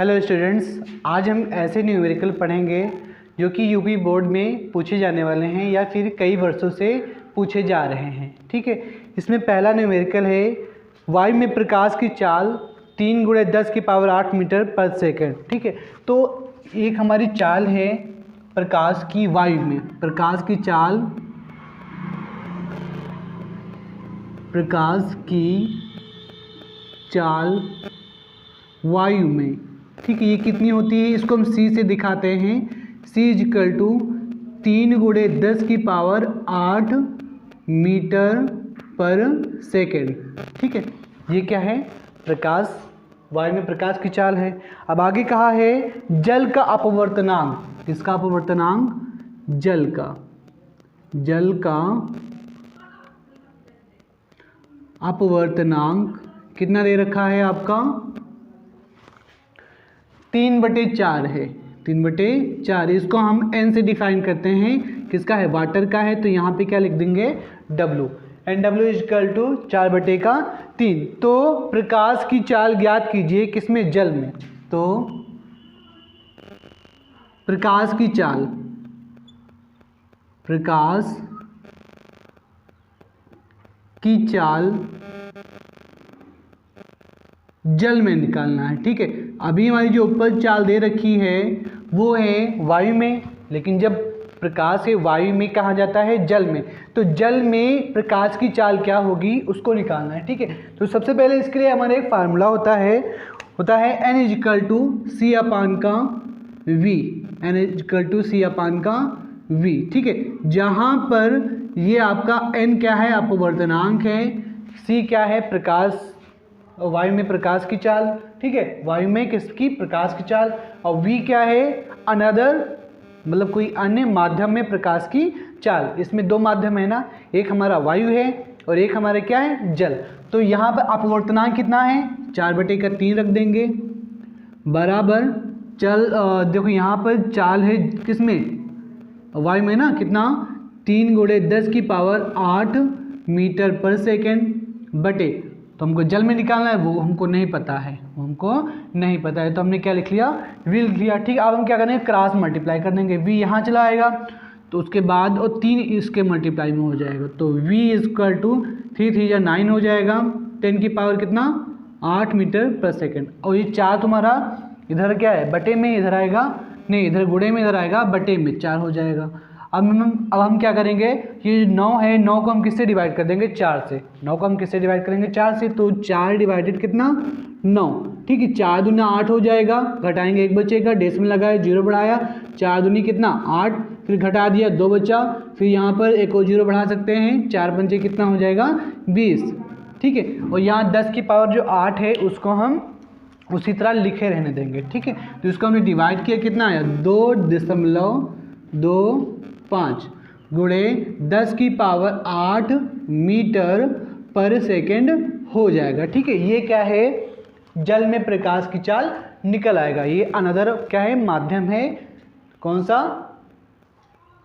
Hello students, आज हम ऐसे न्यूमेरिकल पढ़ेंगे जो कि यूपी बोर्ड में पूछे जाने वाले हैं या फिर कई वर्षों से पूछे जा रहे हैं। ठीक है, इसमें पहला न्यूमेरिकल है वायु में प्रकाश की चाल 3 × 10⁸ मीटर पर सेकंड। ठीक है, तो एक हमारी चाल है प्रकाश की वायु में, प्रकाश की चाल वायु में। ठीक है, ये कितनी होती है इसको हम सी से दिखाते हैं। C = 3 × 10⁸ मीटर पर सेकेंड। ठीक है, ये क्या है? प्रकाश, वायु में प्रकाश की चाल है। अब आगे कहा है जल का अपवर्तनांक। किसका अपवर्तनांक? जल का अपवर्तनांक कितना दे रखा है आपका? 3/4 है। 3/4 इसको हम n से डिफाइन करते हैं। किसका है? वाटर का है, तो यहाँ पे क्या लिख देंगे? W। NW = 4/3। तो प्रकाश की चाल ज्ञात कीजिए किसमें? जल में। तो प्रकाश की चाल जल में निकालना है। ठीक है, अभी हमारी जो ऊपर चाल दे रखी है वो है वायु में, लेकिन जब प्रकाश है वायु में कहा जाता है जल में, तो जल में प्रकाश की चाल क्या होगी उसको निकालना है। ठीक है, तो सबसे पहले इसके लिए हमारा एक फार्मूला होता है n = C/V। ठीक है, जहाँ पर ये आपका n क्या है? अपवर्तनांक है। C क्या है? प्रकाश, वायु में प्रकाश की चाल। ठीक है, वायु में किसकी? प्रकाश की चाल। और V क्या है? अनदर, मतलब कोई अन्य माध्यम में प्रकाश की चाल। इसमें दो माध्यम है ना, एक हमारा वायु है और एक हमारा क्या है? जल। तो यहाँ पर अपवर्तनांक कितना है? 4/3 रख देंगे बराबर देखो यहाँ पर चाल है किसमें? वायु में ना, कितना? 3 × 10⁸ मीटर पर सेकेंड बटे, तो हमको जल में निकालना है, वो हमको नहीं पता है, तो हमने क्या लिख लिया? V लिख लिया। ठीक, अब हम क्या करेंगे? क्रॉस मल्टीप्लाई कर देंगे। V यहाँ चला आएगा तो उसके बाद और 3 इसके मल्टीप्लाई में हो जाएगा, तो V = 3 3 9 हो जाएगा। 10 की पावर कितना? 8 मीटर पर सेकेंड। और ये 4 तुम्हारा इधर क्या है? बटे में इधर आएगा, नहीं इधर गुणे में इधर आएगा, बटे में 4 हो जाएगा। अब हम क्या करेंगे? ये 9 है, 9 को हम किससे डिवाइड कर देंगे? 4 से। 9 को हम किससे डिवाइड करेंगे? 4 से। तो 4 डिवाइडेड कितना? 9। ठीक है, 4 दूनी 8 हो जाएगा, घटाएंगे 1 बचेगा, डेसिमल लगाया, 0 बढ़ाया, 4 दूनी कितना? 8, फिर घटा दिया, 2 बचा, फिर यहाँ पर एक और 0 बढ़ा सकते हैं, 4 पंचे कितना हो जाएगा? 20। ठीक है, और यहाँ 10 की पावर जो 8 है उसको हम उसी तरह लिखे रहने देंगे। ठीक है, तो इसको हमने डिवाइड किया, कितना आया? 2.25 गुणे 10 की पावर 8 मीटर पर सेकेंड हो जाएगा। ठीक है, ये क्या है? जल में प्रकाश की चाल निकल आएगा। ये अनदर क्या है? माध्यम है। कौन सा?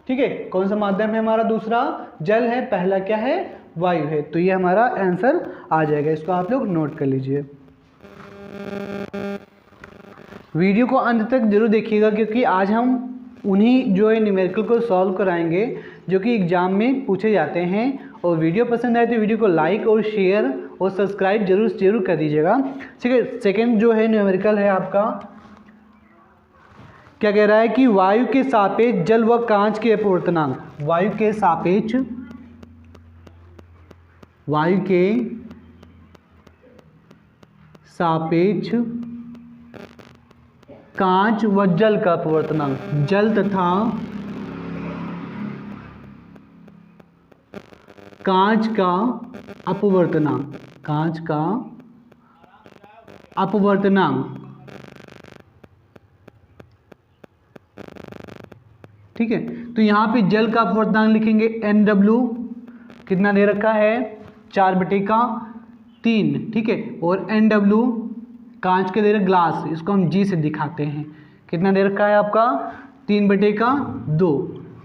ठीक है, कौन सा माध्यम है हमारा? दूसरा जल है, पहला क्या है? वायु है। तो ये हमारा आंसर आ जाएगा, इसको आप लोग नोट कर लीजिए। वीडियो को अंत तक जरूर देखिएगा, क्योंकि आज हम उन्हीं जो है न्यूमेरिकल को सॉल्व कराएंगे जो कि एग्जाम में पूछे जाते हैं। और वीडियो पसंद आए तो वीडियो को लाइक और शेयर और सब्सक्राइब जरूर कर दीजिएगा। ठीक है, सेकंड जो है न्यूमेरिकल है आपका, क्या कह रहा है कि वायु के सापेक्ष जल व कांच के अपवर्तनांक। वायु के सापेक्ष कांच व जल का अपवर्तनांक। जल तथा कांच का अपवर्तनांक। ठीक है, तो यहाँ पे जल का अपवर्तनांक लिखेंगे NW, कितना दे रखा है? 4/3। ठीक है, और NW कांच के दे रहे ग्लास, इसको हम G से दिखाते हैं। कितना दे रखा है आपका? 3/2।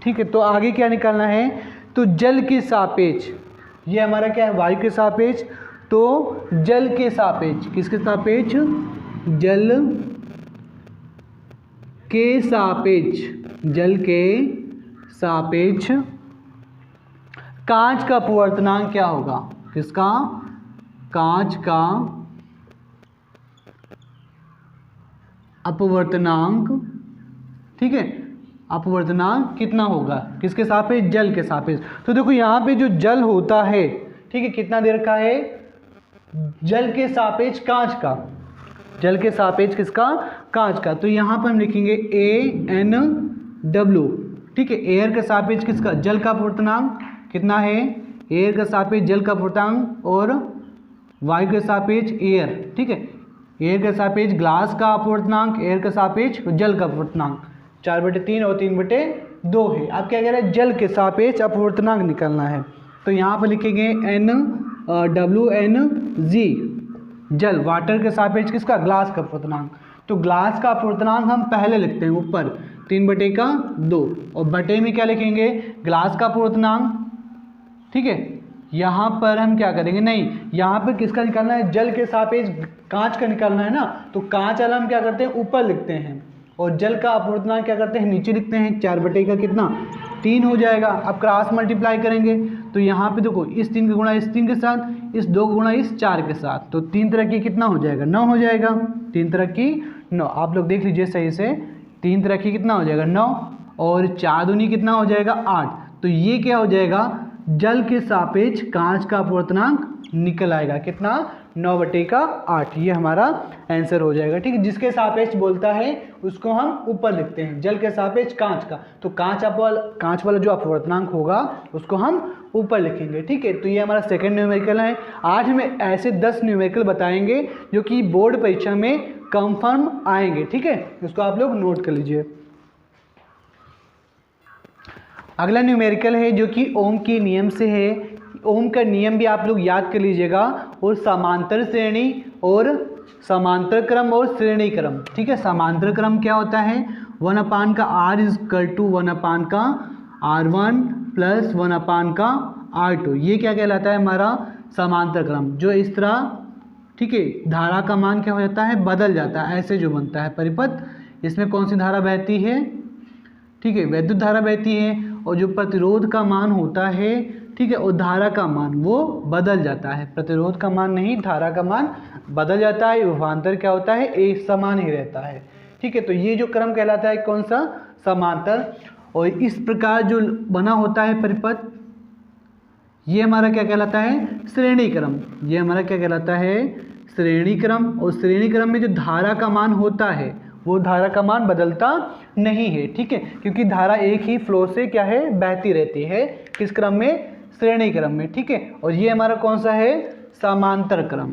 ठीक है, तो आगे क्या निकालना है? तो जल के सापेक्ष, ये हमारा क्या है? वायु के सापेक्ष। तो जल के सापेक्ष, किसके सापेक्ष? जल के सापेक्ष, जल के सापेक्ष कांच का अपवर्तनांक क्या होगा? किसका? कांच का अपवर्तनांक, ठीक है, अपवर्तनांक कितना होगा? किसके सापेक्ष? जल के सापेक्ष। तो देखो यहाँ पे जो जल होता है, ठीक है, कितना दे रखा है? जल के सापेक्ष कांच का, जल के सापेक्ष किसका? कांच का। तो यहाँ पर हम लिखेंगे AnW, ठीक है, एयर के सापेक्ष किसका? जल का अपवर्तनांक कितना है? एयर के सापेक्ष जल का अपवर्तनांक और वायु के सापेक्ष एयर, ठीक है, एयर के सापेक्ष ग्लास का अपवर्तनांक, एयर के सापेक्ष जल का अपवर्तनांक 4/3 और 3/2 है। अब क्या कह रहे हैं? जल के सापेक्ष अपवर्तनांक निकालना है। तो यहाँ पर लिखेंगे NWNG, जल, वाटर के सापेक्ष किसका? ग्लास का अपवर्तनांक। तो ग्लास का अपवर्तनांक हम पहले लिखते हैं ऊपर 3/2 और बटे में क्या लिखेंगे? ग्लास का अपवर्तनांक, ठीक है। यहाँ पर हम क्या करेंगे? नहीं, यहाँ पर किसका निकालना है? जल के सापेक्ष कांच का निकालना है ना, तो कांच वाला हम क्या करते हैं? ऊपर लिखते हैं और जल का अपवर्तनांक क्या करते हैं? नीचे लिखते हैं। 4/3 हो जाएगा। अब क्रॉस मल्टीप्लाई करेंगे तो यहाँ पे देखो, इस 3 का गुणा इस 3 के साथ, इस 2 का गुणा इस 4 के साथ, तो 3 तरह की कितना हो जाएगा? 9 हो जाएगा। 3 तरह की 9, आप लोग देख लीजिए सही से। 3 तरह की कितना हो जाएगा? 9 और 4 दूनी कितना हो जाएगा? 8। तो ये क्या हो जाएगा? जल के सापेक्ष कांच का अपवर्तनांक निकल आएगा। कितना? 9/8। ये हमारा आंसर हो जाएगा, ठीक है। जिसके सापेक्ष बोलता है उसको हम ऊपर लिखते हैं, जल के सापेक्ष कांच का, तो कांच वाला जो अपवर्तनांक होगा उसको हम ऊपर लिखेंगे, ठीक है। तो ये हमारा सेकंड न्यूमेरिकल है। आज हम ऐसे 10 न्यूमेरिकल बताएंगे जो कि बोर्ड परीक्षा में कंफर्म आएंगे, ठीक है। उसको आप लोग नोट कर लीजिए। अगला न्यूमेरिकल है जो कि ओम के नियम से है। ओम का नियम भी आप लोग याद कर लीजिएगा, और समांतर श्रेणी और समांतर क्रम और श्रेणी क्रम, ठीक है। समांतर क्रम क्या होता है? 1/r = 1/r1 + 1/r2। ये क्या कहलाता है? हमारा समांतर क्रम। जो इस तरह, ठीक है, धारा का मान क्या हो जाता है? बदल जाता है। ऐसे जो बनता है परिपथ, इसमें कौन सी धारा बहती है? ठीक है, वैद्युत धारा बहती है। और जो प्रतिरोध का मान होता है, ठीक है, और धारा का मान वो बदल जाता है। प्रतिरोध का मान नहीं, धारा का मान बदल जाता है। विभवांतर क्या होता है? एक समान ही रहता है, ठीक है। तो ये जो क्रम कहलाता है कौन सा? समांतर। और इस प्रकार जो बना होता है परिपथ, ये हमारा क्या कहलाता है? श्रेणी क्रम। ये हमारा क्या कहलाता है? श्रेणी क्रम। और श्रेणी क्रम में जो धारा का मान होता है वो धारा का मान बदलता नहीं है, ठीक है, क्योंकि धारा एक ही फ्लो से क्या है? बहती रहती है। किस क्रम में? श्रेणी क्रम में, ठीक है। और ये हमारा कौन सा है? समांतर क्रम।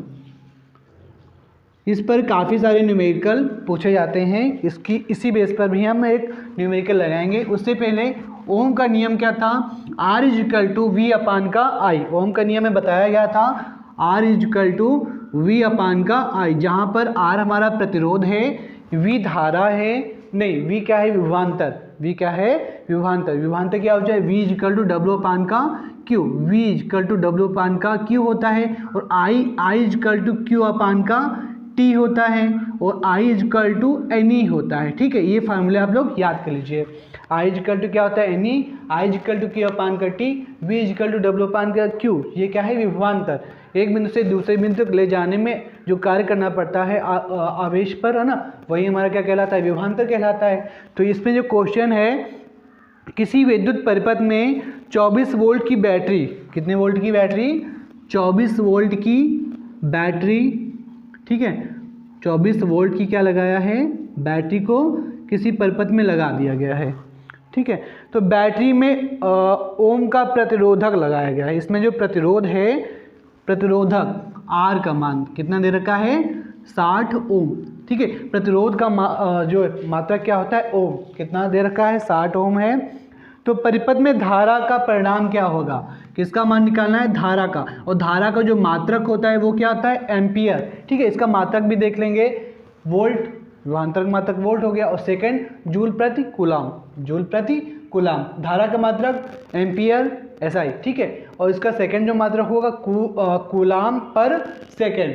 इस पर काफ़ी सारे न्यूमेरिकल पूछे जाते हैं। इसी बेस पर भी हम एक न्यूमेरिकल लगाएंगे। उससे पहले ओम का नियम क्या था? R = V/I। ओम का नियम में बताया गया था R = V/I, जहाँ पर R हमारा प्रतिरोध है, V धारा है, नहीं, V क्या है? विभवांतर। V क्या है? विभवांतर। विभवांतर क्या हो जाए? V = W/Q। V = W/Q होता है। और I = Q/T होता है। और I = Ne होता है, ठीक है। ये फार्मूले आप लोग याद कर लीजिए। I = क्या होता है? Ne। I = Q/T। V = W/Q। ये क्या है? विभवांतर। एक बिंदु से दूसरे बिंदु तक ले जाने में जो कार्य करना पड़ता है आवेश पर, है ना, वही हमारा क्या कहलाता है? विभवांतर कहलाता है। तो इसमें जो क्वेश्चन है, किसी विद्युत परिपथ में 24 वोल्ट की बैटरी, कितने वोल्ट की बैटरी? 24 वोल्ट की बैटरी, ठीक है, 24 वोल्ट की क्या लगाया है? बैटरी को किसी परिपथ में लगा दिया गया है, ठीक है। तो बैटरी में ओम का प्रतिरोधक लगाया गया है। इसमें जो प्रतिरोध है, प्रतिरोधक R का मान कितना दे रखा है? 60 ओम, ठीक है। प्रतिरोध का जो मात्रा क्या होता है? ओम। कितना दे रखा है? 60 ओम है। तो परिपथ में धारा का परिणाम क्या होगा? किसका मान निकालना है? धारा का। और धारा का जो मात्रक होता है वो क्या होता है? एम्पियर, ठीक है। इसका मात्रक भी देख लेंगे, वोल्ट, विभवांतर का मात्रक वोल्ट हो गया। और सेकंड जूल प्रति कूलाम, जूल प्रति कूलाम। धारा का मात्रक एम्पियर, SI, ठीक है। और इसका सेकंड जो मात्रक होगा कूलाम पर सेकंड,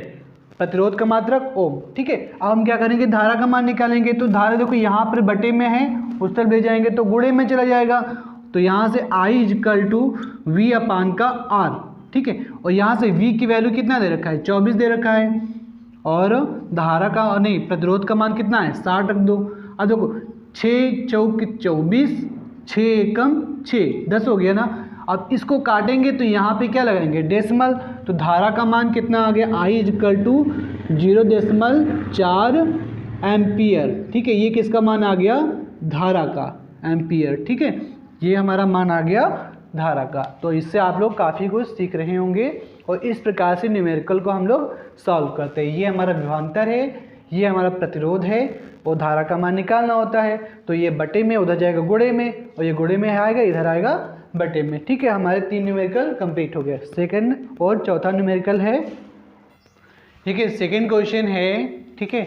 प्रतिरोध का मात्रक ओम। ठीक है, अब हम क्या करेंगे, धारा का मान निकालेंगे। तो धारा देखो यहाँ पर बटे में है, उस तरफ ले जाएंगे तो गुणे में चला जाएगा। तो यहाँ से I इक्वल टू V अपान का R। ठीक है, और यहाँ से V की वैल्यू कितना दे रखा है, 24 दे रखा है, और धारा का नहीं प्रतिरोध का मान कितना है, 60 रख दो। अब देखो 6 चौक 24, 6 एकम 6, 10 हो गया ना। अब इसको काटेंगे तो यहाँ पे क्या लगाएंगे, डेसिमल। तो धारा का मान कितना आ गया, I इक्वल टू 0.4 एम्पियर। ठीक है, ये किसका मान आ गया, धारा का, एम्पियर। ठीक है, ये हमारा मान आ गया धारा का। तो इससे आप लोग काफ़ी कुछ सीख रहे होंगे, और इस प्रकार से न्यूमेरिकल को हम लोग सॉल्व करते हैं। ये हमारा विभवांतर है, ये हमारा प्रतिरोध है, और धारा का मान निकालना होता है। तो ये बटे में, उधर जाएगा गुणे में, और ये गुणे में आएगा, इधर आएगा बटे में। ठीक है, हमारे 3 न्यूमेरिकल कंप्लीट हो गया। सेकंड और चौथा न्यूमेरिकल है। ठीक है, सेकंड क्वेश्चन है, ठीक है,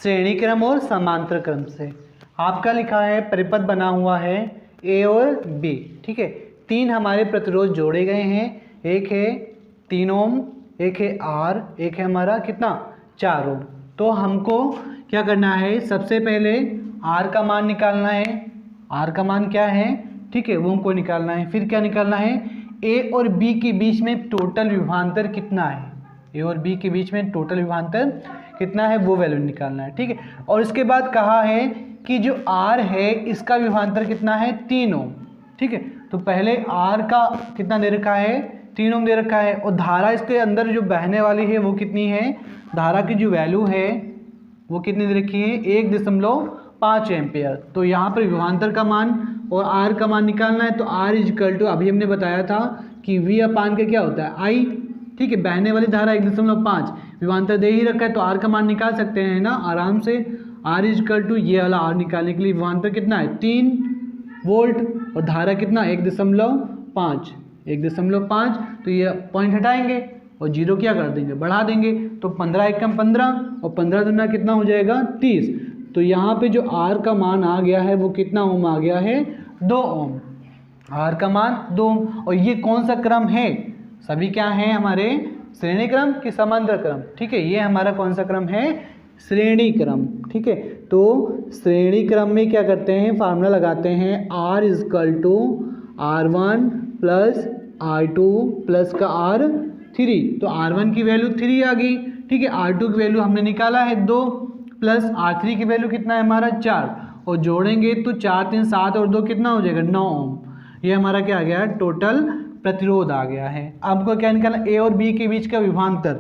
श्रेणी क्रम और समांतर क्रम से। आपका लिखा है, परिपथ बना हुआ है A और B। ठीक है, 3 हमारे प्रतिरोध जोड़े गए हैं, एक है 3 ओम, एक है R, एक है हमारा कितना 4 ओम। तो हमको क्या करना है, सबसे पहले R का मान निकालना है। R का मान क्या है, ठीक है, वो हमको निकालना है। फिर क्या निकालना है, A और B के बीच में टोटल विभवांतर कितना है, A और B के बीच में टोटल विभवांतर कितना है, वो वैल्यू निकालना है। ठीक है, और इसके बाद कहा है कि जो R है इसका विभवांतर कितना है, 3 ओम। ठीक है, तो पहले R का कितना दे रखा है, 3 ओम दे रखा है, और धारा इसके अंदर जो बहने वाली है वो कितनी है, धारा की जो वैल्यू है वो कितनी दे रखी है, 1.5 एम्पियर। तो यहाँ पर विभवांतर का मान और R का मान निकालना है। तो R इक्वल टू, अभी हमने बताया था कि V अपान का क्या होता है, I। ठीक है, बहने वाली धारा 1.5, विभवांतर दे ही रखा है, तो R का मान निकाल सकते हैं ना आराम से। R इक्वल टू, ये वाला R निकालने के लिए विभवांतर कितना है, 3 वोल्ट, और धारा कितना 1.5, 1.5। तो ये पॉइंट हटाएंगे और 0 क्या कर देंगे, बढ़ा देंगे। तो 15 एकम 15, और 15 दूना कितना हो जाएगा, 30। तो यहाँ पे जो R का मान आ गया है वो कितना ओम आ गया है, 2 ओम। R का मान 2 ओम। और ये कौन सा क्रम है, सभी क्या है हमारे, श्रेणी क्रम कि समांतर क्रम। ठीक है, ये हमारा कौन सा क्रम है, श्रेणी क्रम। ठीक है, तो श्रेणी क्रम में क्या करते हैं, फार्मूला लगाते हैं, R equal to R1 plus R2 plus का R3। तो R1 की वैल्यू 3 आ गई। ठीक है, R2 की वैल्यू हमने निकाला है 2, प्लस R3 की वैल्यू कितना है हमारा 4, और जोड़ेंगे तो 4 3 7 और 2 कितना हो जाएगा, 9 ओम। ये हमारा क्या आ गया है, टोटल प्रतिरोध आ गया है। आपको क्या निकालना, A और B के बीच का विभवांतर।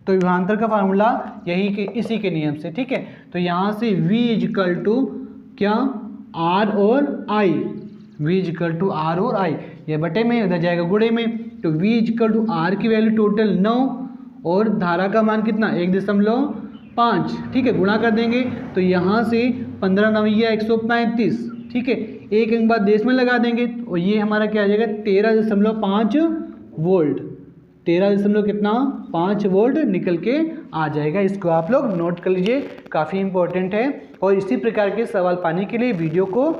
तो विभवांतर का फार्मूला यही के इसी के नियम से। ठीक है, तो यहाँ से V इक्वल टू क्या, R और I, V equal to R और I, ये बटे में, उधर जाएगा गुणे में। तो V इक्वल टू R की वैल्यू टोटल 9, और धारा का मान कितना 1.5। ठीक है, गुणा कर देंगे तो यहाँ से 15 9 135। ठीक है, एक अंक बाद देश में लगा देंगे, और ये हमारा क्या आ जाएगा, 13.5 वोल्ट, 13.5 वोल्ट निकल के आ जाएगा। इसको आप लोग नोट कर लीजिए, काफ़ी इंपॉर्टेंट है। और इसी प्रकार के सवाल पाने के लिए वीडियो को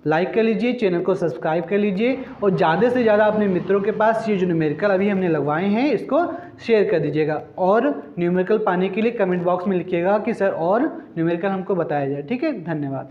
लाइक कर लीजिए, चैनल को सब्सक्राइब कर लीजिए, और ज़्यादा से ज़्यादा अपने मित्रों के पास ये जो न्यूमेरिकल अभी हमने लगवाए हैं इसको शेयर कर दीजिएगा। और न्यूमेरिकल पाने के लिए कमेंट बॉक्स में लिखिएगा कि सर और न्यूमेरिकल हमको बताया जाए। ठीक है, धन्यवाद।